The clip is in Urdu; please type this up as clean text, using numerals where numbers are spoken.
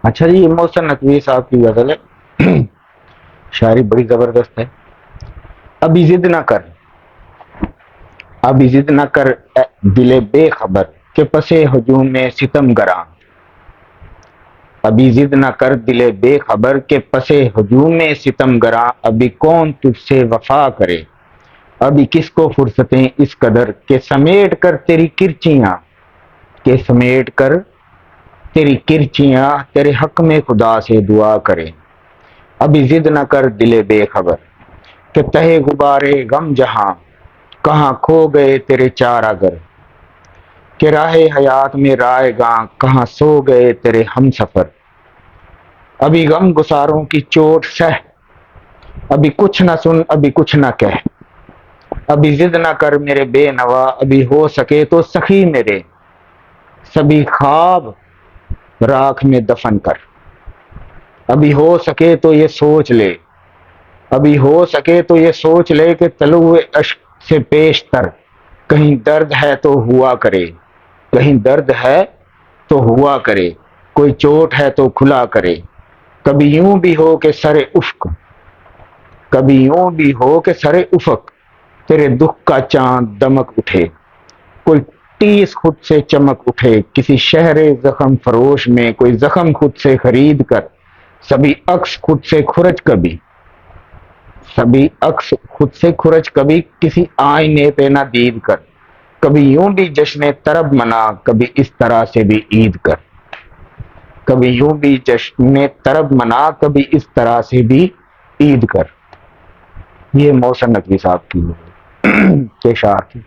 اچھا جی، یہ محسن نقوی صاحب کی غزل ہے، شاعری بڑی زبردست ہے۔ ابھی ضد نہ کر، ابھی ضد نہ کر اے دل بے خبر کہ پس ہجوم میں ستم گراں، ابھی ضد نہ کر دل بے خبر کہ پس ہجوم میں ستم گراں، ابھی کون تجھ سے وفا کرے، ابھی کس کو فرصتیں اس قدر کہ سمیٹ کر تیری کرچیاں، کہ سمیٹ کر تیری کرچیاں تیرے حق میں خدا سے دعا کرے، ابھی ضد نہ کر دل بے خبر کہ تہے غبارے غم جہاں کہاں کھو گئے تیرے چار اگر، کہ راہ حیات میں رائے گاں کہاں سو گئے تیرے ہم سفر، ابھی غم گساروں کی چوٹ سہ، ابھی کچھ نہ سن ابھی کچھ نہ کہہ، ابھی ضد نہ کر میرے بے نوا، ابھی ہو سکے تو سخی میرے سبھی خواب راکھ میں دفن کر، ابھی ہو سکے تو یہ سوچ لے، ابھی ہو سکے تو یہ سوچ لے کہ طلوع اشک سے پیشتر کہیں درد ہے تو ہوا کرے، کہیں درد ہے تو ہوا کرے، کوئی چوٹ ہے تو کھلا کرے، کبھی یوں بھی ہو کہ سر افق، کبھی یوں بھی ہو کہ سر افق تیرے دکھ کا چاند دمک اٹھے، کوئی ٹیس خود سے چمک اٹھے، کسی شہر زخم فروش میں کوئی زخم خود سے خرید کر، سبھی عکس خود سے کھرچ کبھی، سبھی عکس خود سے کھرچ کبھی کسی آئینے پہ نہ دید کر، کبھی یوں بھی جشن طرب منا کبھی اس طرح سے بھی عید کر، کبھی یوں بھی جشن طرب منا کبھی اس طرح سے بھی عید کر۔ یہ محسن نقوی صاحب کی کے شعر تھی۔